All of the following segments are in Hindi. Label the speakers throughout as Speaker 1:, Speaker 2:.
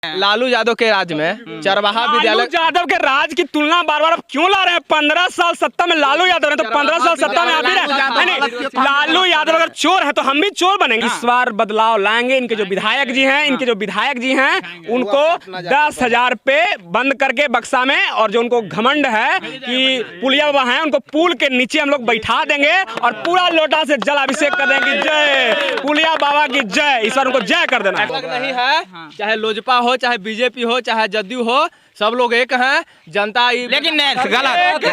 Speaker 1: लालू यादव के राज में चरवाहा विद्यालय,
Speaker 2: लालू यादव के राज की तुलना बार बार क्यों ला रहे हैं? 15 साल सत्ता में लालू यादव रहे तो 15 साल सत्ता में आप भी रहे। लालू यादव अगर चोर है तो हम भी चोर बनेंगे। इस बार बदलाव लाएंगे। इनके जो विधायक जी हैं उनको 10,000 पे बंद करके बक्सा में, और जो उनको घमंड है कि पुलिया बाबा हैं उनको पुल के नीचे हम लोग बैठा देंगे और पूरा लोटा से जल अभिषेक कर देंगे। जय पुलिया बाबा की जय। इस बार उनको जय कर देना
Speaker 1: नहीं है, चाहे लोजपा हो, चाहे बीजेपी हो, चाहे जदयू हो, सब लोग एक हैं। जनता
Speaker 3: लेकिन गलत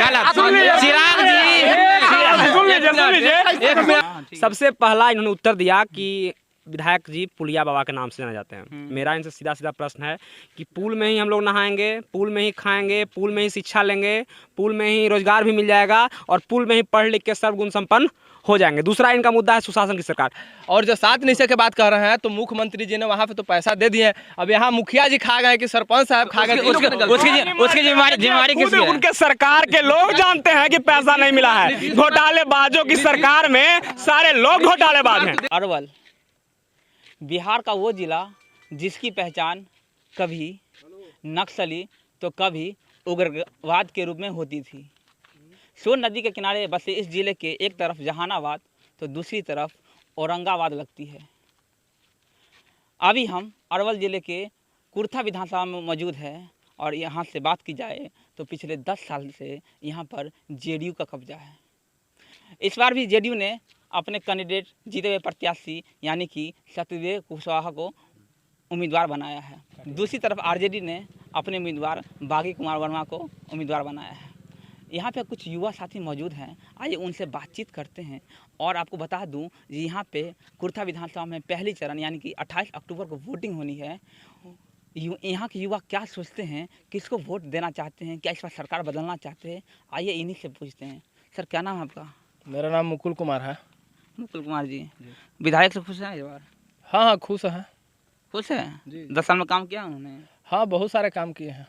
Speaker 2: सबसे पहला इन्होंने उत्तर दिया कि विधायक जी पुलिया बाबा के नाम से जाना जाते हैं। मेरा इनसे सीधा सीधा प्रश्न है कि पुल में ही हम लोग नहाएंगे, पुल में ही खाएंगे, पुल में ही शिक्षा लेंगे, पुल में ही रोजगार भी मिल जाएगा और पुल में ही पढ़ लिख के सर्वगुण संपन्न हो जाएंगे। दूसरा इनका मुद्दा है सुशासन की सरकार।
Speaker 1: और जो 7 निश्चय की बात कर रहे हैं तो मुख्यमंत्री जी ने वहाँ पे तो पैसा दे दिए, अब यहाँ मुखिया जी खा गए कि सरपंच साहब खा गए,
Speaker 3: उसकी जिम्मेवारी किसकी है?
Speaker 2: उनके सरकार के लोग जानते हैं कि पैसा नहीं मिला है। घोटालेबाजों की सरकार में सारे लोग घोटालेबाज हैं।
Speaker 3: अरवल बिहार का वो जिला जिसकी पहचान कभी नक्सली तो कभी उग्रवाद के रूप में होती थी। सोन नदी के किनारे बसे इस जिले के एक तरफ जहानाबाद तो दूसरी तरफ औरंगाबाद लगती है। अभी हम अरवल ज़िले के कुर्था विधानसभा में मौजूद है और यहाँ से बात की जाए तो पिछले 10 साल से यहाँ पर जेडीयू का कब्जा है। इस बार भी जेडीयू ने अपने कैंडिडेट जीते हुए प्रत्याशी यानी कि सत्यदेव कुशवाहा को उम्मीदवार बनाया है। दूसरी तरफ आरजेडी ने अपने उम्मीदवार बागी कुमार वर्मा को उम्मीदवार बनाया है। यहाँ पे कुछ युवा साथी मौजूद हैं, आइए उनसे बातचीत करते हैं। और आपको बता दूं यहाँ पे कुर्था विधानसभा में पहली चरण यानी कि 28 अक्टूबर को वोटिंग होनी है। यहाँ के युवा क्या सोचते हैं, किसको वोट देना चाहते हैं, क्या इस बार सरकार बदलना चाहते हैं, आइए इन्हीं से पूछते हैं। सर क्या नाम है आपका?
Speaker 1: मेरा नाम मुकुल कुमार है।
Speaker 3: मुकुल कुमार जी विधायक से खुश हैं इस बार?
Speaker 1: हाँ, खुश हैं।
Speaker 3: खुश हैं? 10 साल में काम किया उन्होंने?
Speaker 1: हाँ, बहुत सारे काम किए हैं।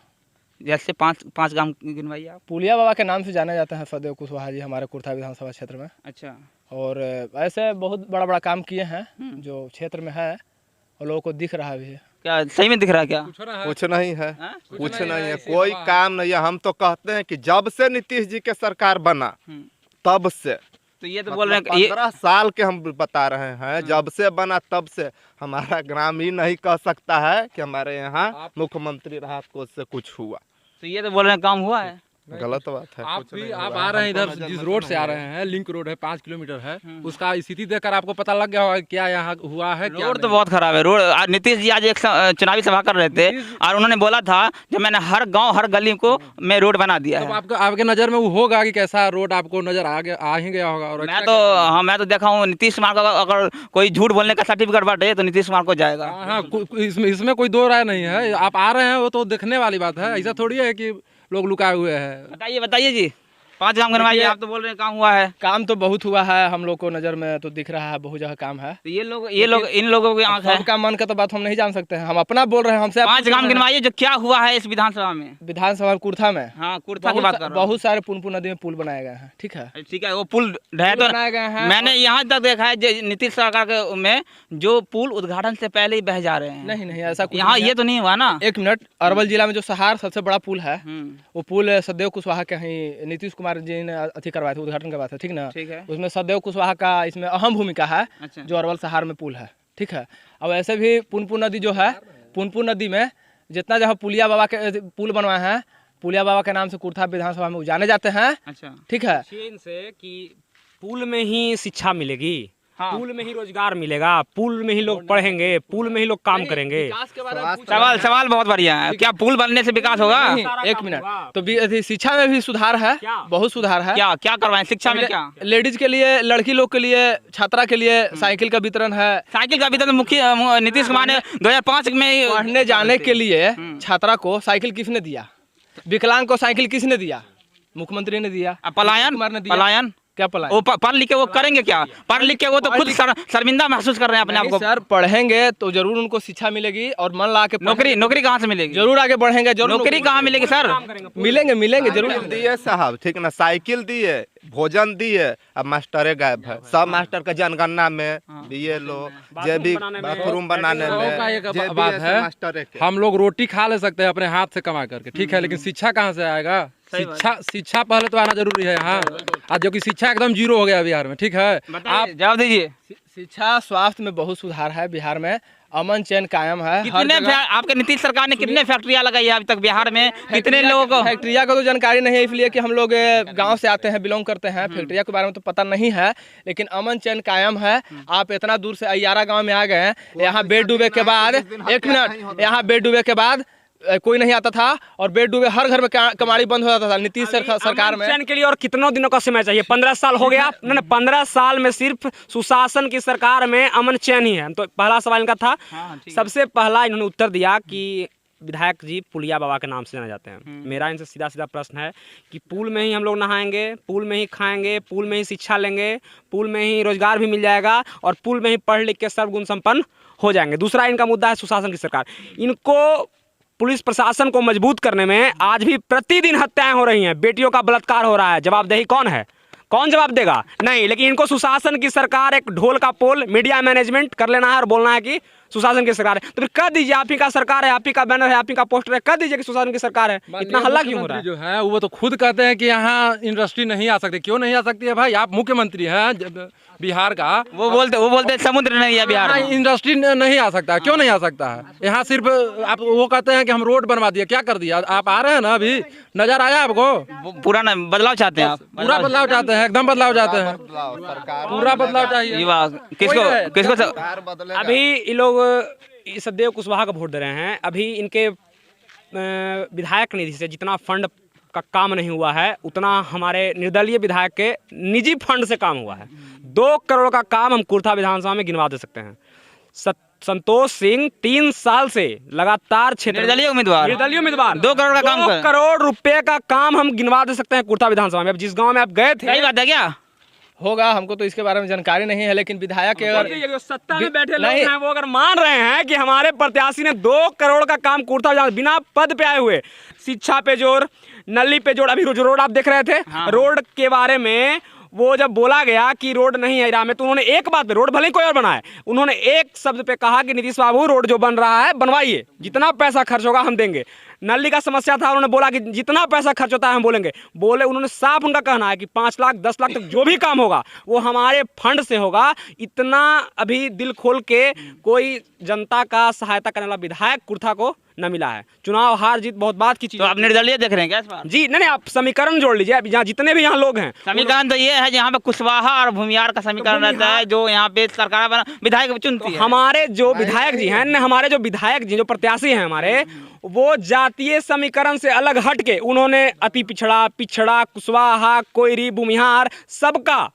Speaker 3: जैसे पाँच काम गिनवाइए आप।
Speaker 1: पुलिया बाबा के नाम से जाने जाते हैं सदैव कुशवाहा जी हमारे कुर्था विधानसभा क्षेत्र में।
Speaker 3: अच्छा।
Speaker 1: और ऐसे बहुत बड़ा बड़ा काम किए हैं जो क्षेत्र में है और लोगों को दिख रहा भी है।
Speaker 3: क्या सही में दिख रहा है क्या?
Speaker 4: कुछ नहीं है, कुछ नहीं है, कोई काम नहीं है। हम तो कहते हैं कि जब से नीतीश जी के सरकार बना तब से,
Speaker 3: तो ये तो बोल रहे हैं
Speaker 4: 15 साल के हम बता रहे हैं, जब से बना तब से हमारा ग्रामीण नहीं कह सकता है कि हमारे यहाँ मुख्यमंत्री राहत कोष से कुछ हुआ।
Speaker 3: तो ये तो बोल रहे हैं काम हुआ है।
Speaker 4: गलत बात है।
Speaker 5: आप आ रहे हैं इधर जिस रोड से आ रहे हैं, लिंक रोड है, 5 किलोमीटर है, उसका स्थिति देखकर आपको पता लग गया होगा क्या यहाँ हुआ है।
Speaker 3: रोड तो बहुत खराब है। रोड नीतीश जी आज एक चुनावी सभा कर रहे थे और उन्होंने बोला था जब मैंने हर गांव हर गली को मैं रोड बना दिया है।
Speaker 5: आपके नज़र में वो होगा कि कैसा रोड आपको नजर आ ही गया होगा। और
Speaker 3: मैं तो देखा हूँ नीतीश कुमार का अगर कोई झूठ बोलने का सर्टिफिकेट बांटे तो नीतीश कुमार को जाएगा।
Speaker 5: हाँ, इसमें कोई दो राय नहीं है। आप आ रहे हैं वो तो देखने वाली बात है, ऐसा थोड़ी है कि लोग लुकाए हुए हैं।
Speaker 3: बताइए जी, 5 काम करवाइए। आप तो बोल रहे हैं काम हुआ है।
Speaker 1: काम तो बहुत हुआ है, हम लोग को नज़र में तो दिख रहा है, बहुत जगह काम है।
Speaker 3: तो ये लोग इन लोगों की आंख है।
Speaker 1: सबका मन का तो बात हम नहीं जान सकते हैं, हम अपना बोल रहे हैं। हमसे
Speaker 3: 5 काम गिनवाइए जो क्या हुआ है इस विधानसभा में।
Speaker 1: विधानसभा कुर्था में?
Speaker 3: हाँ, कुर्था की बात कर रहा हूं।
Speaker 1: बहुत सारे पुनपुन नदी में पुल बनाए गए हैं। ठीक है,
Speaker 3: ठीक है, वो पुल बनाए गए हैं। मैंने यहाँ तक देखा है नीतीश सरकार में जो पुल उद्घाटन से पहले ही बह जा रहे हैं।
Speaker 1: नहीं, ऐसा कुछ
Speaker 3: यहाँ ये तो नहीं हुआ ना।
Speaker 1: 1 मिनट, अरवल जिला में जो सहार सबसे बड़ा पुल है वो पुल सदैव कुशवाहा के ही नीतीश कुमार जी ने करवाए थे, उद्घाटन करवाए थे। ठीक ना?
Speaker 3: ठीक है।
Speaker 1: उसमें सदैव कुशवाहा का इसमें अहम भूमिका है। अच्छा। जो अरवल सहार में पुल है। ठीक है। अब ऐसे भी पुनपुन नदी जो है, पुनपुन नदी में जितना जहाँ पुलिया बाबा के पुल बनवाए हैं, पुलिया बाबा के नाम से कुर्था विधानसभा में जाने जाते हैं। अच्छा। ठीक है।
Speaker 2: इनसे कि पुल में ही शिक्षा मिलेगी, पुल में ही रोजगार मिलेगा, पुल में ही लोग पढ़ेंगे, पुल में ही लोग काम करेंगे।
Speaker 3: सवाल बहुत बढ़िया है। क्या पुल बनने से विकास होगा?
Speaker 1: 1 मिनट, तो शिक्षा में भी सुधार है, बहुत सुधार है।
Speaker 3: क्या करवाएं शिक्षा में? क्या
Speaker 1: लेडीज के लिए, लड़की लोग के लिए, छात्रा के लिए साइकिल का वितरण है।
Speaker 3: साइकिल का वितरण मुख्य नीतीश कुमार ने 2005 में
Speaker 1: पढ़ने जाने के लिए छात्रा को साइकिल किसने दिया? विकलांग को साइकिल किसने दिया? मुख्यमंत्री ने दिया।
Speaker 3: पलायन
Speaker 1: क्या प्लान?
Speaker 3: वो पढ़ लिख के वो करेंगे क्या? पढ़ लिख के वो तो खुद शर्मिंदा महसूस कर रहे हैं अपने आप
Speaker 1: नहीं
Speaker 3: को।
Speaker 1: सर, पढ़ेंगे तो जरूर उनको शिक्षा मिलेगी और मन ला के
Speaker 3: नौकरी कहाँ से मिलेगी?
Speaker 1: जरूर आगे बढ़ेंगे, जरूर
Speaker 3: नौकरी कहाँ मिलेगी सर?
Speaker 1: मिलेंगे जरूर।
Speaker 4: साइकिल दिए साहब, ठीक ना, साइकिल दिए, भोजन दिए, अब मास्टरे गायब है। सब मास्टर का जनगणना में बीए लोग जे भी बाथरूम बनाने
Speaker 5: गाँव का
Speaker 4: में
Speaker 5: एक
Speaker 4: जे भी
Speaker 5: बात
Speaker 4: ऐसे
Speaker 5: है,
Speaker 4: मास्टरे के।
Speaker 5: हम लोग रोटी खा ले सकते हैं अपने हाथ से कमा करके, ठीक है, लेकिन शिक्षा कहाँ से आएगा? शिक्षा पहले तो आना जरूरी है यहाँ। आज जो कि शिक्षा एकदम जीरो हो गया बिहार में, ठीक है।
Speaker 3: आप जवाब दीजिए।
Speaker 1: शिक्षा स्वास्थ्य में बहुत सुधार है बिहार में, अमन चैन कायम है।
Speaker 3: कितने आपके नीतीश सरकार ने कितने फैक्ट्रियां लगाई है अभी तक बिहार में? कितने लोगों को?
Speaker 1: फैक्ट्रिया का तो जानकारी नहीं है, इसलिए कि हम लोग गांव से आते हैं, बिलोंग करते हैं। फैक्ट्रिया के बारे में तो पता नहीं है, लेकिन अमन चैन कायम है। आप इतना दूर से अय्यारा गांव में आ गए हैं, यहाँ बेड डूबे के बाद, एक मिनट, यहाँ बेड डूबे के बाद कोई नहीं आता था और बेड डूबे हर घर में कमाड़ी बंद हो जाता था नीतीश सरकार में।
Speaker 2: चैन के लिए और कितनों दिनों का समय चाहिए? 15 साल हो गया ना? 15 साल में सिर्फ सुशासन की सरकार में अमन चैन ही है। तो पहला सवाल इनका था, सबसे पहला इन्होंने उत्तर दिया कि विधायक जी पुलिया बाबा के नाम से जाने जाते हैं। मेरा इनसे सीधा सीधा प्रश्न है कि पुल में ही हम लोग नहाएंगे, पुल में ही खाएंगे, पुल में ही शिक्षा लेंगे, पुल में ही रोजगार भी मिल जाएगा और पुल में ही पढ़ लिख के सर्वगुण संपन्न हो जाएंगे। दूसरा इनका मुद्दा है सुशासन की सरकार। इनको पुलिस प्रशासन को मजबूत करने में आज भी प्रतिदिन हत्याएं हो रही हैं, बेटियों का बलात्कार हो रहा है। जवाबदेही कौन है? कौन जवाब देगा? नहीं। लेकिन इनको सुशासन की सरकार, एक ढोल का पोल, मीडिया मैनेजमेंट कर लेना है और बोलना है कि सुशासन की सरकार है। तो फिर कह दीजिए आप ही का सरकार है, आप ही का बैनर है, आप ही का पोस्टर है, कह दीजिए कि सुशासन की सरकार है। इतना हल्ला क्यों हो रहा है?
Speaker 5: जो है वो तो खुद कहते हैं कि यहाँ इंडस्ट्री नहीं आ सकती। क्यों नहीं आ सकती है भाई? आप मुख्यमंत्री हैं बिहार का,
Speaker 3: वो बोलते समुद्र नहीं है बिहार में।
Speaker 5: इंडस्ट्री नहीं आ सकता है। क्यों नहीं आ सकता है? यहाँ सिर्फ आप वो कहते हैं कि हम रोड बनवा दिए। क्या कर दिया? आप आ रहे हैं ना, अभी नजर आया आपको?
Speaker 3: पूरा बदलाव चाहते हैं आप?
Speaker 5: पूरा बदलाव चाहते हैं, एकदम बदलाव चाहते हैं, पूरा बदलाव चाहिए।
Speaker 3: किसको?
Speaker 2: अभी ये लोग सदैव कुशवाहा का वोट दे रहे हैं। अभी इनके विधायक निधि से जितना फंड का काम नहीं हुआ है, उतना हमारे निर्दलीय विधायक के निजी फंड से काम हुआ है। 2 करोड़ का काम हम कुर्था विधानसभा में गिनवा दे सकते हैं। संतोष सिंह 3 साल से लगातार
Speaker 3: निर्दलीय उम्मीदवार 2 करोड़ का काम
Speaker 2: 2 करोड़ रुपए का काम हम गिनवा दे सकते हैं कुर्था विधानसभा में। अब जिस गाँव में आप गए थे,
Speaker 3: सही बात है क्या?
Speaker 1: होगा, हमको तो इसके बारे में जानकारी नहीं है, लेकिन विधायक के अगर
Speaker 2: सत्ता में बैठे लोग हैं वो अगर मान रहे हैं कि हमारे प्रत्याशी ने 2 करोड़ का काम कुर्ता विधानसभा बिना पद पे आए हुए, शिक्षा पे जोर, नली पे जोर। अभी रोड आप देख रहे थे, रोड के बारे में वो जब बोला गया कि रोड नहीं है इराम में, तो उन्होंने एक बात पे, रोड भले ही कोई और बनाए, उन्होंने एक शब्द पे कहा कि नीतीश बाबू रोड जो बन रहा है बनवाइए, जितना पैसा खर्च होगा हम देंगे। नली का समस्या था, उन्होंने बोला कि जितना पैसा खर्च होता है हम बोलेंगे। उन्होंने साफ उनका कहना है कि 5 लाख 10 लाख तक जो भी काम होगा वो हमारे फंड से होगा। इतना अभी दिल खोल के कोई जनता का सहायता करने वाला विधायक कुर्था को न मिला है। चुनाव हार जीत बहुत बात की चीज।
Speaker 3: तो आप निर्दलीय देख रहे हैं क्या इस बार?
Speaker 2: जी नहीं, आप समीकरण जोड़ लीजिए। अभी जहाँ जितने भी यहाँ लोग हैं,
Speaker 3: समीकरण तो ये है जहाँ पे कुशवाहा और भूमिहार का समीकरण रहता है, जो यहाँ पे सरकार बना विधायक चुनती है।
Speaker 2: हमारे जो विधायक जी हैं, हमारे जो विधायक जी, जो प्रत्याशी हैं हमारे, वो जातीय समीकरण से अलग हट के उन्होंने अति पिछड़ा, कुशवाहा, कोयरी, भूमिहार, सबका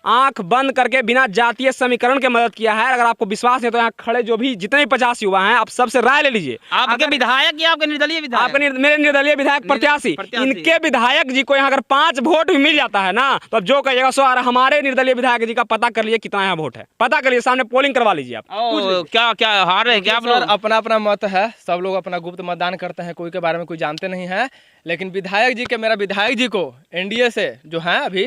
Speaker 2: आंख बंद करके बिना जातीय समीकरण के मदद किया है। अगर आपको विश्वास है तो यहाँ खड़े जो भी जितने भी 50 युवा हैं, आप सबसे राय ले लीजिए।
Speaker 3: आपके विधायक या आपके निर्दलीय विधायक?
Speaker 2: आपके मेरे निर्दलीय विधायक प्रत्याशी, इनके विधायक जी को यहाँ अगर 5 वोट भी मिल जाता है ना, तो अब जो कहिएगा सो। हमारे निर्दलीय विधायक जी का पता कर लीजिए कितना यहाँ वोट है, पता कर लीजिए, सामने पोलिंग करवा लीजिए आप।
Speaker 3: क्या हार है क्या?
Speaker 1: अपना अपना मत है, सब लोग अपना गुप्त मतदान करते हैं, कोई के बारे में कोई जानते नहीं है। लेकिन विधायक जी के, मेरा विधायक जी को एनडीए से जो है अभी,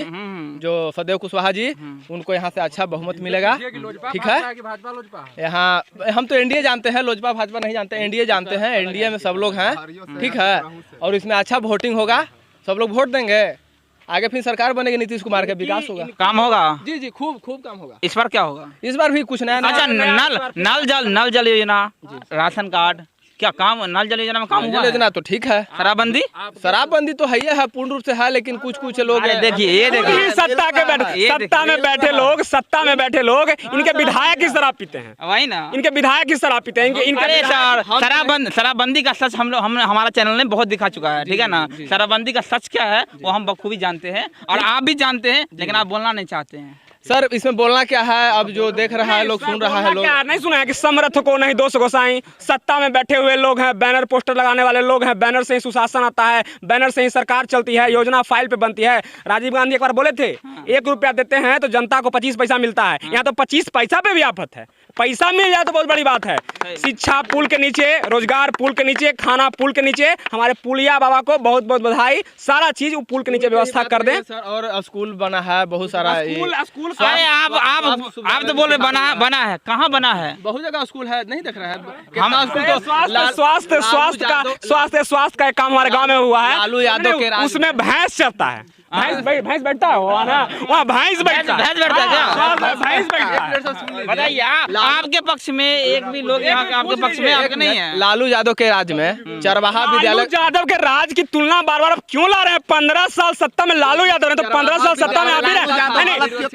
Speaker 1: जो सदैव कुशवाहा जी, उनको यहाँ से अच्छा बहुमत मिलेगा। ठीक है, यहाँ हम तो एनडीए जानते हैं, लोजपा भाजपा नहीं जानते, एनडीए जानते हैं। एनडीए में सब लोग हैं, ठीक है, और इसमें अच्छा वोटिंग होगा, सब लोग वोट देंगे, आगे फिर सरकार बनेगी, नीतीश कुमार का विकास होगा,
Speaker 3: काम होगा।
Speaker 1: जी खूब काम होगा।
Speaker 3: इस बार क्या होगा?
Speaker 1: इस बार भी कुछ नया।
Speaker 3: अच्छा, नल जल योजना, राशन कार्ड, क्या काम? नल जल योजना में काम हुआ?
Speaker 1: योजना तो ठीक है। शराबबंदी तो है पूर्ण रूप से है, लेकिन कुछ लोग
Speaker 3: देखिए, ये देखिए
Speaker 2: सत्ता में बैठे लोग इनके विधायक की शराब पीते हैं।
Speaker 3: वही ना,
Speaker 2: इनके विधायक की शराब पीते हैं।
Speaker 3: शराबबंदी का सच हम हमारा चैनल ने बहुत दिखा चुका है, ठीक है ना। शराबबंदी का सच क्या है वो हम बखूबी जानते हैं और आप भी जानते हैं, लेकिन आप बोलना नहीं चाहते हैं।
Speaker 1: सर इसमें बोलना क्या है, अब जो देख रहा है लोग, सुन रहा है लोग।
Speaker 2: नहीं सुना है कि समर्थ को नहीं दोष गोसाई, सत्ता में बैठे हुए लोग हैं, बैनर पोस्टर लगाने वाले लोग हैं, बैनर से ही सुशासन आता है, बैनर से ही सरकार चलती है, योजना फाइल पे बनती है। राजीव गांधी एक बार बोले थे 1 रुपया देते हैं तो जनता को 25 पैसा मिलता है। यहाँ तो 25 पैसा पे भी आफत है, पैसा मिल जाए तो बहुत बड़ी बात है। शिक्षा पुल के नीचे, रोजगार पुल के नीचे, खाना पुल के नीचे। हमारे पुलिया बाबा को बहुत बहुत बधाई, सारा चीज पुल के नीचे व्यवस्था कर दें
Speaker 1: सर। और स्कूल बना है बहुत सारा,
Speaker 2: स्कूल
Speaker 3: अरे आप तो बोल रहे बना है, कहाँ बना है?
Speaker 1: बहुत जगह स्कूल है, नहीं देख रहे हैं?
Speaker 3: हम
Speaker 1: स्कूल तो
Speaker 2: स्वास्थ्य का एक काम हमारे गांव में हुआ है।
Speaker 1: लालू यादव के राज
Speaker 2: उसमें भैंस चलता है, भैंस बैठता है वहाँ भैंस बैठता है क्या? भैंस बैठता है।
Speaker 3: बताइए आपके पक्ष में एक भी लोग यहाँ आपके पक्ष में आपके नहीं है?
Speaker 1: लालू यादव के राज में चरवाहा विद्यालय,
Speaker 2: लालू यादव के राज की तुलना बार बार क्यों ला रहे हैं? 15 साल सत्ता में लालू यादव है तो 15 साल सत्ता में आप भी रहे।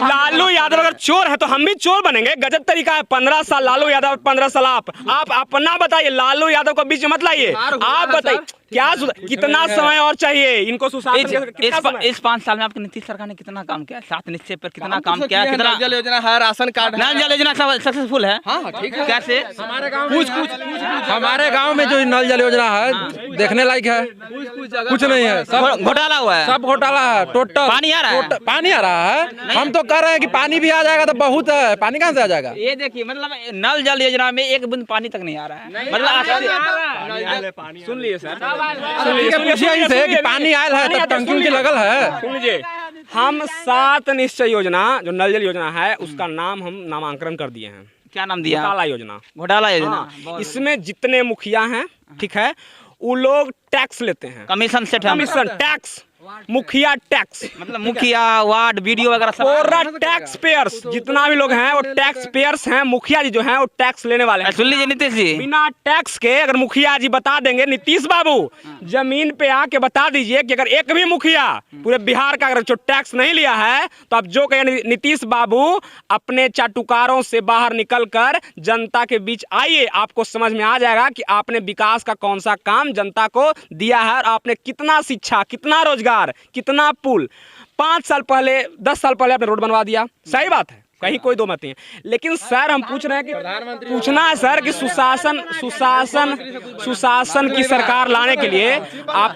Speaker 2: लालू यादव अगर चोर है तो हम भी चोर बनेंगे, गजब तरीका है। 15 साल लालू यादव, 15 साल आप अपना बताइए, लालू यादव को बीच में मत लाइए। आप बताइए क्या कितना समय और चाहिए इनको सुशासन?
Speaker 3: इस 5 साल में आपकी नीतीश सरकार ने कितना काम किया? 7 निश्चय पर कितना काम किया? कितना
Speaker 1: जल योजना है, राशन कार्ड,
Speaker 3: नल जल योजना सक्सेसफुल है?
Speaker 1: हाँ ठीक है।
Speaker 3: कैसे?
Speaker 5: हमारे गांव में जो नल जल योजना है देखने लायक है, कुछ नहीं है, सब
Speaker 3: घोटाला हुआ है,
Speaker 5: सब घोटाला है। टोटल
Speaker 3: पानी आ रहा है,
Speaker 5: पानी आ रहा है। हम तो कह रहे हैं कि पानी भी आ जाएगा तो बहुत है, पानी कहाँ से आ जाएगा?
Speaker 3: ये देखिए मतलब नल जल योजना में 1 बूंद पानी तक नहीं आ रहा है। मतलब
Speaker 2: सुन लिए सर,
Speaker 5: पूछिए इनसे कि पानी आयल है तब टंकी उनकी लगल है।
Speaker 2: सुन लीजिए, हम 7 निश्चय योजना जो नल जल योजना है उसका नाम हम नामांकन कर दिए हैं।
Speaker 3: क्या नाम दिया?
Speaker 2: घोटाला योजना।
Speaker 3: घोटाला योजना।
Speaker 2: इसमें जितने मुखिया हैं, ठीक है, वो लोग टैक्स लेते हैं,
Speaker 3: कमीशन सेट,
Speaker 2: कमीशन टैक्स, मुखिया टैक्स,
Speaker 3: मतलब मुखिया वार्ड वीडियो वगैरह
Speaker 2: पूरा टैक्स पेयर्स, जितना भी लोग हैं वो टैक्स पेयर्स हैं। मुखिया जी जो हैं वो टैक्स लेने वाले हैं।
Speaker 3: सुन लीजिए नीतीश जी,
Speaker 2: बिना टैक्स के अगर मुखिया जी बता देंगे, नीतीश बाबू जमीन पे आके बता दीजिए कि अगर एक भी मुखिया पूरे बिहार का अगर जो टैक्स नहीं लिया है तो आप जो कहें नीतीश बाबू अपने चाटुकारों से बाहर निकलकर जनता के बीच आइए, आपको समझ में आ जाएगा कि आपने विकास का कौन सा काम जनता को दिया है और आपने कितना शिक्षा, कितना रोजगार, कितना पुल। 5 साल पहले, 10 साल पहले आपने रोड बनवा दिया, सही बात है, कहीं कोई दो मत नहीं है। लेकिन सर हम पूछ रहे हैं कि पूछना है सर कि सुशासन की सरकार लाने के लिए आप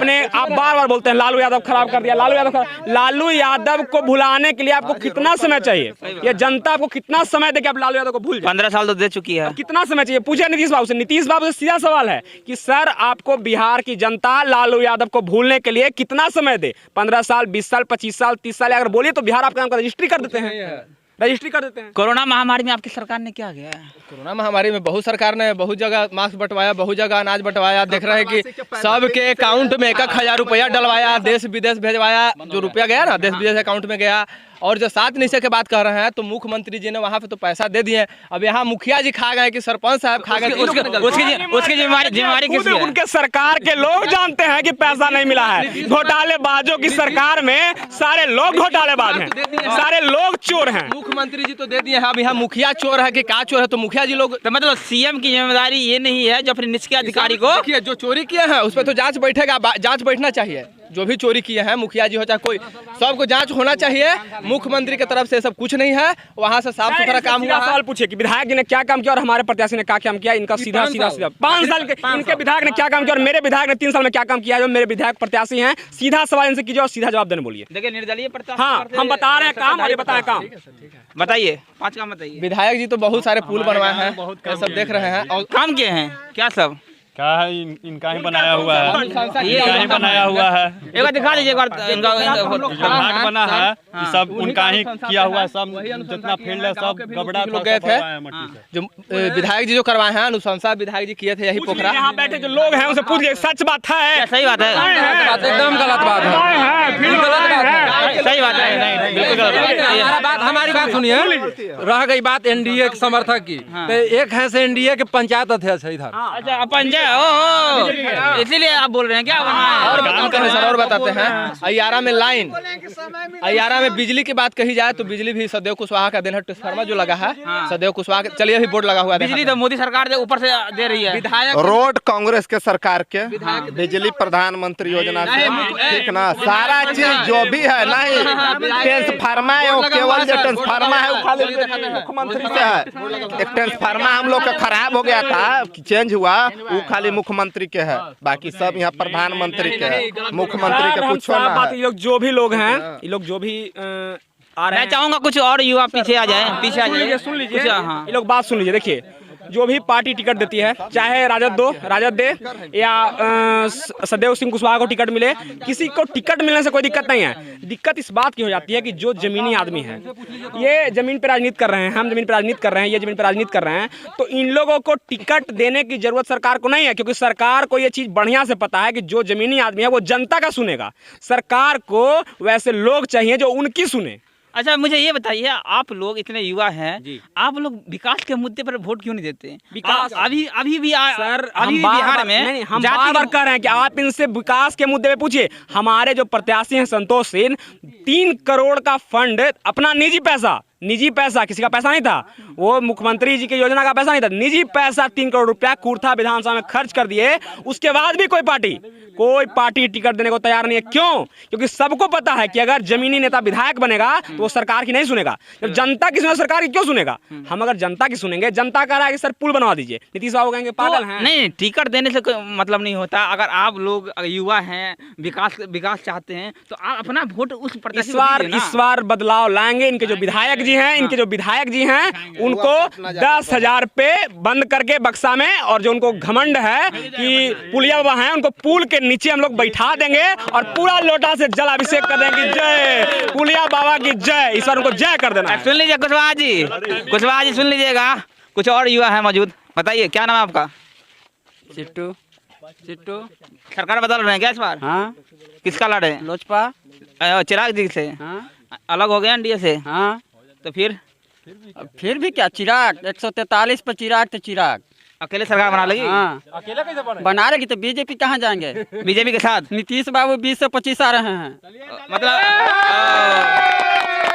Speaker 2: बार बार बोलते हैं लालू यादव खराब कर दिया, लालू यादव को भुलाने के लिए आपको कितना समय चाहिए? ये जनता आपको कितना समय दे कि आप लालू यादव को भूल जाए?
Speaker 3: 15 साल तो दे चुकी है।
Speaker 2: कितना समय चाहिए? पूछे नीतीश बाबू से। नीतीश बाबू से सीधा सवाल है कि सर आपको बिहार की जनता लालू यादव को भूलने के लिए कितना समय दे? 15 साल, 20 साल, 25 साल, 30 साल अगर बोलिए तो बिहार आपका नाम का रजिस्ट्री कर देते हैं, रजिस्ट्री कर देते हैं।
Speaker 3: कोरोना महामारी में आपकी सरकार ने क्या किया?
Speaker 1: कोरोना महामारी में बहुत सरकार ने बहुत जगह मास्क बंटवाया, बहुत जगह अनाज बंटवाया। देख रहे हैं कि सबके अकाउंट में 1,000 रुपया डलवाया, देश विदेश भेजवाया। जो रुपया गया ना देश विदेश अकाउंट में गया। और जो 7 निश्चय की बात कर रहे हैं तो मुख्यमंत्री जी ने वहाँ पे तो पैसा दे दिए। अब यहाँ मुखिया जी खा गए कि सरपंच साहब खा गए,
Speaker 3: उसकी जिम्मेवारी किसकी है?
Speaker 2: उनके सरकार के लोग जानते हैं कि पैसा नहीं मिला है। घोटालेबाजों की सरकार में सारे लोग घोटालेबाज हैं, सारे लोग चोर हैं।
Speaker 1: मुख्यमंत्री जी तो दे दिए हैं, अब यहाँ मुखिया चोर है कि क्या चोर है? तो मुखिया जी लोग,
Speaker 3: तो मतलब सीएम की जिम्मेदारी ये नहीं है जो अपने निष्क्रिय अधिकारी को,
Speaker 1: देखिए जो चोरी किए हैं उस पर तो जांच बैठेगा, जांच बैठना चाहिए। जो भी चोरी किए हैं मुखिया जी हो चाहे कोई, सबको जांच होना चाहिए। मुख्यमंत्री की तरफ से सब कुछ नहीं है, वहाँ से साफ सुथरा काम हुआ।
Speaker 2: सवाल पूछे कि विधायक जी ने क्या काम किया और हमारे प्रत्याशी ने क्या काम किया। इनका सीधा 5 साल के इनके विधायक ने क्या काम किया और मेरे विधायक ने 3 साल में क्या काम किया। जो मेरे विधायक प्रत्याशी हैं, सीधा सवाल इनसे कीजिए और सीधा जवाब देने बोलिए।
Speaker 3: देखिए निर्दलीय प्रत्याशी,
Speaker 2: हाँ हम बता रहे हैं काम और ये बताए काम।
Speaker 3: बताइए 5 काम बताइए।
Speaker 1: विधायक जी तो बहुत सारे पुल बनवाए हैं, सब देख रहे हैं। और
Speaker 3: काम किए हैं क्या? सब
Speaker 6: क्या है इनका ही बनाया हुआ है, इनका ही बनाया हुआ है।
Speaker 3: एक बार दिखा दीजिए, एक बार इनका
Speaker 6: घाट बना है, ये सब उनका ही किया हुआ है। सब जितना फील्ड है सब गबड़ा
Speaker 1: लोग गए थे। जो विधायक जी जो करवाए हैं, अनुशंसा विधायक जी किए थे यही पोखरा।
Speaker 2: यहाँ बैठे जो लोग हैं उनसे पूछिए, सच बात है?
Speaker 3: सही बात है,
Speaker 5: एकदम गलत बात है,
Speaker 3: सही बात है, बिल्कुल गलत बात।
Speaker 5: हमारी बात सुनिए। रह गई बात एनडीए के समर्थक की, तो एक है से एनडीए के पंचायत अध्यक्ष है इधर।
Speaker 3: अच्छा पंचायत इसीलिए आप बोल रहे हैं क्या बनना है?
Speaker 1: और बताते हैं सर, और बताते हैं। अय्यारा में लाइन, अय्यारा में बिजली की बात कही जाए तो बिजली भी सदैव कुशवाहा का दिन है। ट्रांसफार्मर जो लगा है सदैव कुशवाहा के, चलिए अभी बोर्ड लगा हुआ है।
Speaker 3: बिजली तो मोदी सरकार ऊपर से दे रही है।
Speaker 1: विधायक
Speaker 4: रोड कांग्रेस के सरकार के, बिजली प्रधानमंत्री योजना से, ठीक ना, सारा चीज जो भी है नहीं, ट्रांसफार्मर है, वो केवल जो ट्रांसफार्मर है वो खाली मुख्यमंत्री से है। एक ट्रांसफार्मर हम लोग का खराब हो गया था, चेंज हुआ, वो खाली मुख्यमंत्री के है, बाकी सब यहाँ प्रधानमंत्री के है, मुख्यमंत्री के कुछ ना
Speaker 2: बात।
Speaker 4: है।
Speaker 2: ये लोग जो भी लोग हैं, ये लोग जो भी आ रहे
Speaker 3: मैं
Speaker 2: हैं,
Speaker 3: चाहूंगा कुछ और युवा पीछे आ जाए, पीछे आ जाए।
Speaker 2: सुन लीजिए,
Speaker 3: हाँ।
Speaker 2: ये लोग बात सुन लीजिए। देखिए, जो भी पार्टी टिकट देती है, चाहे राजद दे या सदैव सिंह कुशवाहा को टिकट मिले, किसी को टिकट मिलने से कोई दिक्कत नहीं है। दिक्कत इस बात की हो जाती है कि जो जमीनी आदमी है, ये जमीन पे राजनीति कर रहे हैं, हम जमीन पे राजनीति कर रहे हैं, ये जमीन पे राजनीति कर रहे हैं, तो इन लोगों को टिकट देने की जरूरत सरकार को नहीं है, क्योंकि सरकार को ये चीज़ बढ़िया से पता है कि जो जमीनी आदमी है वो जनता का सुनेगा। सरकार को वैसे लोग चाहिए जो उनकी सुने।
Speaker 3: अच्छा, मुझे ये बताइए, आप लोग इतने युवा हैं, आप लोग विकास के मुद्दे पर वोट क्यों नहीं देते?
Speaker 2: विकास
Speaker 3: अभी भी
Speaker 2: सर,
Speaker 3: अभी
Speaker 2: हम
Speaker 3: बिहार में
Speaker 2: हम बार-बार कह रहे हैं कि आप इनसे विकास के मुद्दे पे पूछिए। हमारे जो प्रत्याशी हैं संतोष सिंह, 3 करोड़ का फंड, अपना निजी पैसा, किसी का पैसा नहीं था, वो मुख्यमंत्री जी की योजना का पैसा नहीं था, निजी पैसा 3 करोड़ रुपया कुर्था विधानसभा में खर्च कर दिए। उसके बाद भी कोई पार्टी टिकट देने को तैयार नहीं है। क्यों? क्योंकि सबको पता है कि अगर जमीनी नेता विधायक बनेगा तो वो सरकार की नहीं सुनेगा। जब जनता की सुनेगा, सरकार की क्यों सुनेगा? हम अगर जनता की सुनेंगे, जनता कह रहा है कि सर पुल बनवा दीजिए, नीतीश बाबू कहेंगे पागल हैं।
Speaker 3: नहीं, टिकट देने से कोई मतलब नहीं होता। अगर आप लोग युवा हैं, विकास चाहते हैं, तो आप अपना वोट उस प्रत्याशी को दीजिए ना।
Speaker 2: इस बार बदलाव लाएंगे। इनके जो विधायक जी हैं उनको 10,000 पे बंद करके बक्सा में, और जो उनको घमंड है कि पुलिया बाबा हैं, उनको पुल के नीचे हम लोग बैठा देंगे और पूरा लोटा से जल अभिषेक कर देंगे। जय पुलिया बाबा की जय। इस बार उनको जय कर देना है।
Speaker 3: सुन लीजिए कुशवाहा जी सुन लीजिएगा। कुछ और युवा है मौजूद, बताइए क्या नाम है आपका?
Speaker 7: चिट्टू
Speaker 3: सरकार बदल रहे हैं क्या इस बार?
Speaker 7: हाँ,
Speaker 3: किसका लड़ है?
Speaker 7: लोजपा।
Speaker 3: चिराग जी से
Speaker 7: हाँ
Speaker 3: अलग हो गए एनडीए से,
Speaker 7: हाँ,
Speaker 3: तो फिर
Speaker 7: अब फिर भी क्या, चिराग 143 पर चिराग, तो चिराग
Speaker 3: अकेले सरकार बना लेगी?
Speaker 7: हाँ, बना लेगी तो बीजेपी कहाँ जाएंगे?
Speaker 3: बीजेपी के साथ
Speaker 7: नीतीश बाबू 20 से 25 आ रहे हैं।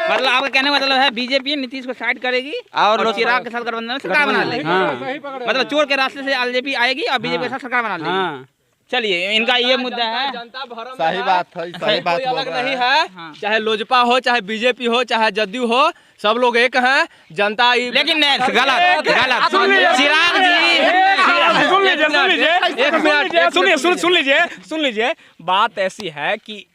Speaker 3: मतलब आपका कहने का मतलब है बीजेपी नीतीश को साइड करेगी और चिराग के साथ गठबंधन में सरकार बना लेगी।
Speaker 7: हाँ,
Speaker 3: मतलब चोर के रास्ते से एलजेपी आएगी और बीजेपी के साथ सरकार बना लेगी।
Speaker 7: हाँ,
Speaker 3: चलिए, इनका ये मुद्दा है।
Speaker 4: सही बात है, सही बात
Speaker 1: कोई अलग
Speaker 4: बोल रहे
Speaker 1: नहीं
Speaker 4: हैं।
Speaker 1: है, चाहे लोजपा हो, चाहे बीजेपी हो, चाहे जदयू हो, सब लोग एक हैं। जनता
Speaker 3: लेकिन गलत चिराग जी
Speaker 2: सुन लीजिए। बात ऐसी है कि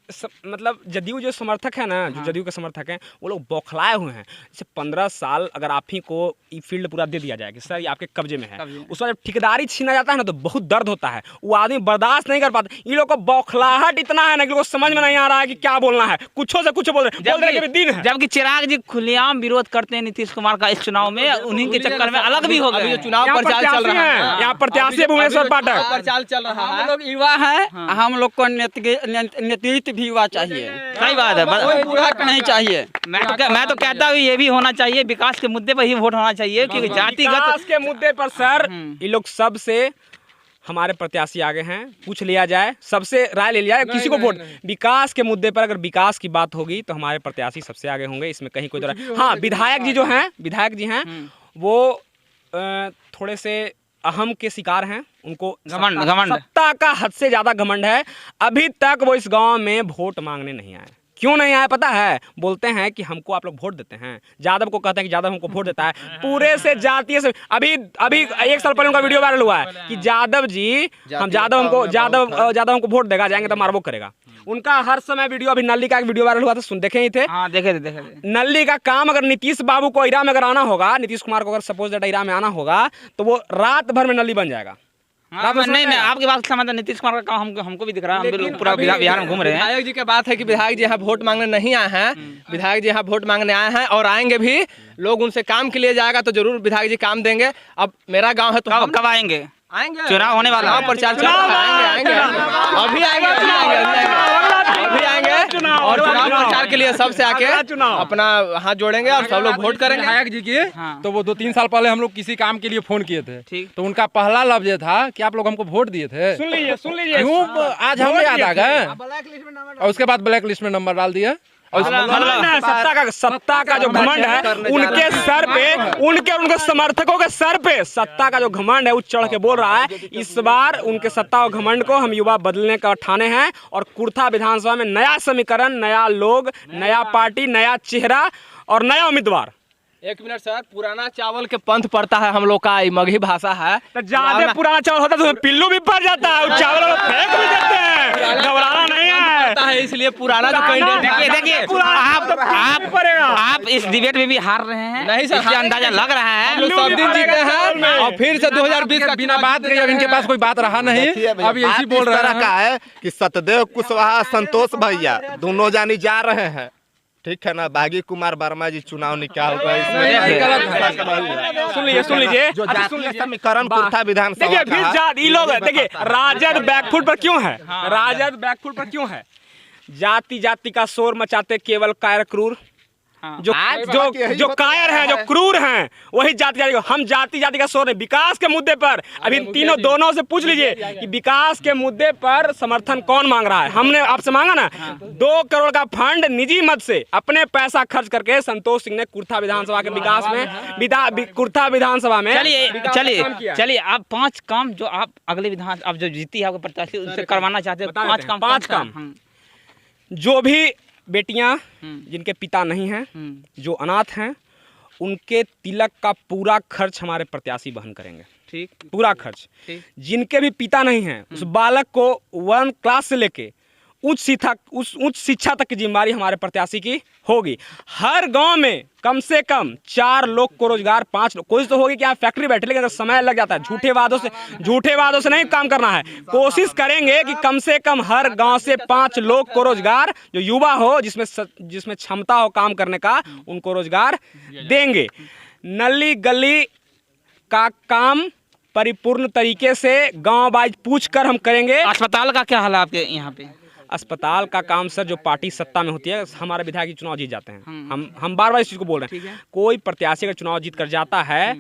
Speaker 2: मतलब जदयू जो समर्थक है ना, जो जदयू के समर्थक हैं, वो लोग बौखलाए हुए हैं। जैसे 15 साल अगर आप ही को ये फील्ड पूरा दे दिया जाए कि सर ये आपके कब्जे में है, उस वक्त जब ठेकेदारी छीना जाता है ना तो बहुत दर्द होता है, वो आदमी बर्दाश्त नहीं कर पाता। ये लोग को बौखलाहट इतना है ना कि लोगों को समझ में नहीं आ रहा है कि क्या बोलना है, कुछों से कुछ बोल रहे हैं कि दिन है।
Speaker 3: जबकि चिराग जी खुलेआम विरोध करते हैं नीतीश कुमार का इस चुनाव में, उन्हीं के चक्कर में अलग भी हो गए।
Speaker 1: चुनाव प्रचार चल रहा है,
Speaker 2: यहाँ प्रत्याशी भुवनेश्वर पाठक
Speaker 1: प्रचार चल रहा है।
Speaker 7: हम लोग युवा हैं, हम लोग को नेतृत्व भी युवा चाहिए।
Speaker 3: सही बात है,
Speaker 7: कोई बूढ़ा नहीं चाहिए।
Speaker 3: मैं तो कहता हूँ ये भी होना चाहिए, विकास के मुद्दे पर ही वोट होना चाहिए, क्योंकि जातिगत
Speaker 2: विकास के मुद्दे पर सर ये लोग सबसे हमारे प्रत्याशी आगे हैं, पूछ लिया जाए, सबसे राय ले लिया जाए, किसी को वोट। विकास के मुद्दे पर अगर विकास की बात होगी तो हमारे प्रत्याशी सबसे आगे होंगे, इसमें कहीं कोई दो। हाँ, विधायक जी हैं वो थोड़े से अहम के शिकार हैं, उनको
Speaker 3: घमंड
Speaker 2: सत्ता का हद से ज्यादा घमंड है। अभी तक वो इस गांव में वोट मांगने नहीं आए। क्यों नहीं आया पता है? बोलते हैं कि हमको आप लोग वोट देते हैं, यादव को कहते हैं कि यादव हमको वोट देता है, पूरे से जातीय से। अभी 1 साल पहले उनका वीडियो वायरल हुआ है कि यादव हमको वोट देगा, जाएंगे तो मारबो करेगा। उनका हर समय वीडियो, अभी नल्ली का एक वीडियो वायरल हुआ था, देखे ही थे।
Speaker 3: हाँ, देखे थे।
Speaker 2: नल्ली का काम अगर नीतीश बाबू को इरा में अगर आना होगा, नीतीश कुमार को अगर सपोज दैट इरा में आना होगा, तो वो रात भर में नल्ली बन जाएगा।
Speaker 3: नहीं, आपकी बात समझ, नीतीश कुमार का काम हमको भी दिख रहा है, हम भी पूरा बिहार में घूम रहे हैं।
Speaker 1: विधायक जी की बात है कि विधायक जी यहाँ वोट मांगने नहीं आए हैं, विधायक जी यहाँ वोट मांगने आए हैं और आएंगे भी। लोग उनसे काम के लिए जाएगा तो जरूर विधायक जी काम देंगे। अब मेरा गांव है तो
Speaker 3: कब आएंगे?
Speaker 1: आएंगे,
Speaker 3: चुनाव होने वाला है,
Speaker 1: प्रचार चल रहा है, आएंगे अभी आएंगे और चुनाव प्रचार के लिए सबसे आके अपना हाथ जोड़ेंगे और सब लोग वोट करेंगे।
Speaker 5: विधायक जी की
Speaker 3: हाँ।
Speaker 5: तो वो 2-3 साल पहले हम लोग किसी काम के लिए फोन किए थे,
Speaker 3: ठीक।
Speaker 5: तो उनका पहला लफ्ज ये था कि आप लोग हमको वोट दिए थे,
Speaker 2: सुन लीजिए
Speaker 5: क्यों आज हम याद आ गए, और उसके बाद ब्लैक लिस्ट में नंबर डाल दिया। और
Speaker 2: सत्ता का जो घमंड है उनके सर पे, उनके समर्थकों के सर पे सत्ता का जो घमंड है वो चढ़ के बोल रहा है। इस बार उनके सत्ता और घमंड को हम युवा बदलने का ठाने हैं और कुर्था विधानसभा में नया समीकरण, नया लोग, नया पार्टी, नया चेहरा और नया उम्मीदवार।
Speaker 1: 1 मिनट सर, पुराना चावल के पंथ पड़ता है हम लोग का, मगही भाषा है।
Speaker 2: तो ज्यादा पुराना चावल होता है तो पिल्लू भी पड़ जाता है, उस चावल को फेंक भी देते हैं, घबराना नहीं है।
Speaker 1: इसलिए पुराना जो कैंडिडेट,
Speaker 3: देखिए आप इस डिबेट में भी हार रहे हैं,
Speaker 1: नहीं सर,
Speaker 3: इसलिए अंदाजा लग रहा है।
Speaker 1: हम लोग सब दिन जीते हैं और फिर से 2020 का
Speaker 5: बिना बात के अब इनके पास कोई बात रहा नहीं, अब यही बोल
Speaker 4: इस तरह
Speaker 5: रहे
Speaker 4: का
Speaker 5: हैं
Speaker 4: है कि सतदेव कुशवाहा, संतोष भैया दोनों जानी जा रहे हैं, ठीक है ना। बागी कुमार वर्मा जी चुनाव निकाल रहे हैं।
Speaker 2: सुन लीजिए
Speaker 4: जो जातीय समीकरण कुर्था विधानसभा
Speaker 2: देखिए
Speaker 4: का
Speaker 2: फिर
Speaker 4: है।
Speaker 2: ये लोग देखिए राजद बैकफुट पर क्यों है, राजद बैकफुट पर क्यों है? जाति जाति का शोर मचाते केवल कायर क्रूर, जो कायर हैं, जो क्रूर हैं, वही जाति जाति। हम जाति जाति का शोर नहीं, विकास के मुद्दे पर अभी दोनों से पूछ लीजिए कि विकास के मुद्दे पर समर्थन कौन मांग रहा है। हमने आपसे मांगा ना 2 करोड़ का फंड निजी मद से अपने पैसा खर्च करके संतोष सिंह ने कुर्था विधानसभा के विकास में कुर्था विधानसभा में
Speaker 3: चलिए आप 5 काम जो आप अगले विधान अब जो जीती है आपके प्रत्याशी उनसे करवाना चाहते हैं, 5 काम।
Speaker 2: जो भी बेटियां जिनके पिता नहीं हैं, जो अनाथ हैं, उनके तिलक का पूरा खर्च हमारे प्रत्याशी वहन करेंगे।
Speaker 3: ठीक,
Speaker 2: पूरा खर्च। जिनके भी पिता नहीं हैं, उस बालक को 1 क्लास से लेके उच्च शिक्षा तक की जिम्मेदारी हमारे प्रत्याशी की होगी। हर गांव में कम से कम 4 लोग को रोजगार, 5 लोग, कोशिश तो होगी कि आप फैक्ट्री बैठे, लेकिन अगर समय लग जाता है, झूठे वादों से नहीं काम करना है। कोशिश करेंगे कि कम से कम हर गांव से 5 लोग को रोजगार, जो युवा हो, जिसमें क्षमता हो काम करने का, उनको रोजगार देंगे। नली गली का काम परिपूर्ण तरीके से गाँव वाइज पूछ कर हम करेंगे।
Speaker 3: अस्पताल का क्या हाल है आपके यहाँ पे?
Speaker 2: अस्पताल का काम सर, जो पार्टी सत्ता में होती है, हमारे विधायक चुनाव जीत जाते हैं। हम बार-बार इस चीज को बोल रहे हैं। कोई प्रत्याशी अगर चुनाव जीत कर जाता है,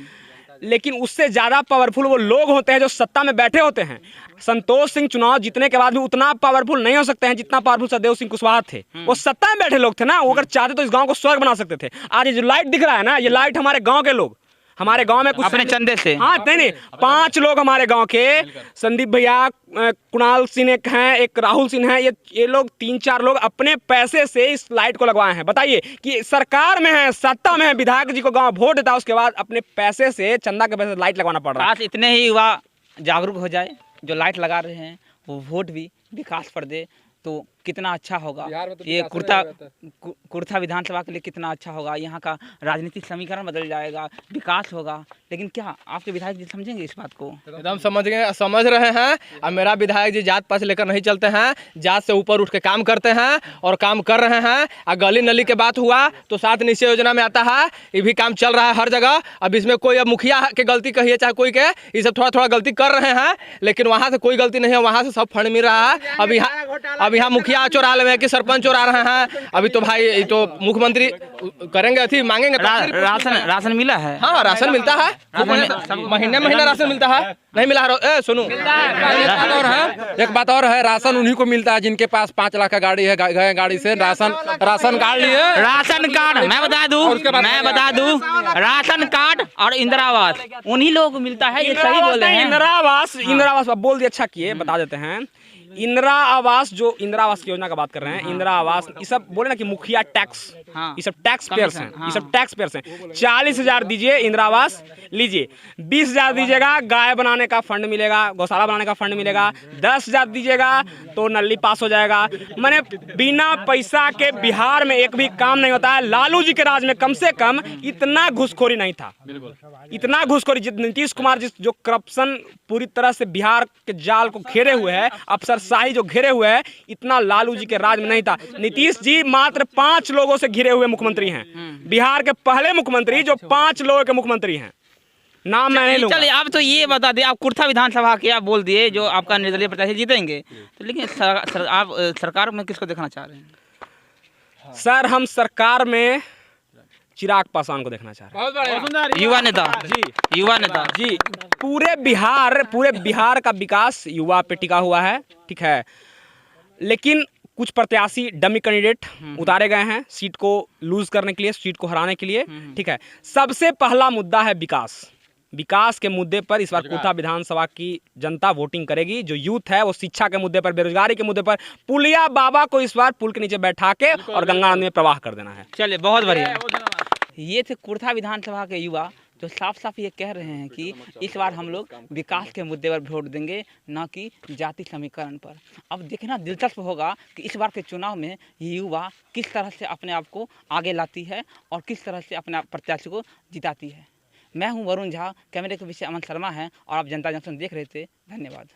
Speaker 2: लेकिन उससे ज्यादा पावरफुल वो लोग होते हैं जो सत्ता में बैठे होते हैं। संतोष सिंह चुनाव जीतने के बाद भी उतना पावरफुल नहीं हो सकते हैं जितना पावरफुल सतदेव सिंह कुशवाहा थे। वो सत्ता में बैठे लोग थे ना, वो अगर चाहते तो इस गाँव को स्वर्ग बना सकते थे। आज ये जो लाइट दिख रहा है ना, ये लाइट हमारे गाँव के लोग, हमारे गांव में कुछ
Speaker 3: अपने चंदे से,
Speaker 2: हाँ नहीं 5 लोग हमारे गांव के, संदीप भैया, कुणाल सिंह एक हैं, एक राहुल सिंह हैं, ये लोग 3-4 लोग अपने पैसे से इस लाइट को लगवाए हैं। बताइए कि सरकार में है, सत्ता में है, विधायक जी को गांव वोट देता है, उसके बाद अपने पैसे से, चंदा के पैसे से लाइट लगवाना पड़ रहा है।
Speaker 3: इतने ही युवा जागरूक हो जाए, जो लाइट लगा रहे हैं वो वोट भी विकास पर दे तो कितना अच्छा होगा। ये कुर्था विधानसभा के लिए कितना अच्छा होगा। यहाँ का राजनीतिक समीकरण बदल जाएगा, विकास होगा। लेकिन क्या आपके विधायक जी समझेंगे इस बात को?
Speaker 1: एकदम समझ रहे हैं। और मेरा विधायक जी जात पात लेकर नहीं चलते हैं, जात से ऊपर उठ के काम करते हैं और काम कर रहे हैं। और गली नली के बात हुआ तो 7 निश्चय योजना में आता है, ये भी काम चल रहा है हर जगह। अब इसमें कोई अब मुखिया के गलती कहिए चाहे कोई के, ये सब थोड़ा गलती कर रहे हैं, लेकिन वहाँ से कोई गलती नहीं है, वहाँ से सब फंड मिल रहा है। अब यहाँ मुखिया चोरा रहे हैं कि सरपंच चोरा रहे हैं। अभी तो भाई तो मुख्यमंत्री करेंगे, अथी मांगेंगे।
Speaker 3: राशन मिला है?
Speaker 1: हाँ राशन मिलता है, महीने राशन मिलता है। नहीं मिला है? सुनो,
Speaker 5: एक बात और है, राशन उन्हीं को मिलता है जिनके पास 5 लाख का गाड़ी है, गए गाड़ी से राशन कार्ड लिए।
Speaker 3: राशन कार्ड मैं बता दूं, राशन कार्ड और इंदिरा आवास उन्हीं लोगों को मिलता है। ये सही बोल रहे हैं।
Speaker 2: इंदिरा आवास बोल दिए, अच्छा किए, बता देते हैं। इंदिरा आवास की योजना का बात कर रहे हैं। इंदिरा आवास ये सब बोले ना कि मुखिया टैक्स, ये सब टैक्स पेयर्स हैं, ये सब टैक्स पेयर्स हैं। 40,000 दीजिए इंदिरा आवास लीजिए, 20,000 दीजिएगा गाय बनाने का फंड मिलेगा, गौशाला बनाने का फंड मिलेगा, 10,000 दीजिएगा तो नली पास हो जाएगा। मैंने बिना पैसा के बिहार में एक भी काम नहीं होता है। लालू जी के राज में कम से कम इतना घूसखोरी नहीं था, इतना घूसखोरी। नीतीश कुमार जो करप्शन पूरी तरह से बिहार के जाल को घेरे हुए है, अफसरशाही जो घेरे हुए है, इतना लालू जी के राज में नहीं था। नीतीश जी मात्र 5 लोगों से घिरे हुए मुख्यमंत्री हैं, बिहार के पहले मुख्यमंत्री जो 5 लोगों के मुख्यमंत्री हैं। नाम मैं नहीं लूंगा।
Speaker 3: चलिए आप तो ये बता दें, आप कुर्था विधानसभा के आप बोल दिए जो आपका निर्दलीय प्रत्याशी जीतेंगे, तो लेकिन आप सरकार में किसको देखना चाह रहे हैं?
Speaker 2: सर हम सरकार में चिराग पासवान को देखना चाह रहे हैं।
Speaker 3: युवा नेता
Speaker 2: जी
Speaker 3: युवा नेता
Speaker 2: जी, पूरे बिहार का विकास युवा पे टिका हुआ है, ठीक है। लेकिन कुछ प्रत्याशी डमी कैंडिडेट उतारे गए हैं सीट को लूज करने के लिए, सीट को हराने के लिए, ठीक है। सबसे पहला मुद्दा है विकास के मुद्दे पर इस बार कुर्था विधानसभा की जनता वोटिंग करेगी। जो यूथ है वो शिक्षा के मुद्दे पर, बेरोजगारी के मुद्दे पर, पुलिया बाबा को इस बार पुल के नीचे बैठा के और गंगा नदी में प्रवाह कर देना है।
Speaker 3: चलिए, बहुत बढ़िया। ये थे कुर्था विधानसभा के युवा जो साफ साफ ये कह रहे हैं कि इस बार हम लोग विकास के मुद्दे पर वोट देंगे, ना कि जाति समीकरण पर। अब देखना दिलचस्प होगा कि इस बार के चुनाव में ये युवा किस तरह से अपने आप को आगे लाती है और किस तरह से अपने प्रत्याशी को जिताती है। मैं हूं वरुण झा, कैमरे के पीछे अमन शर्मा है और आप जनता जंक्शन देख रहे थे। धन्यवाद।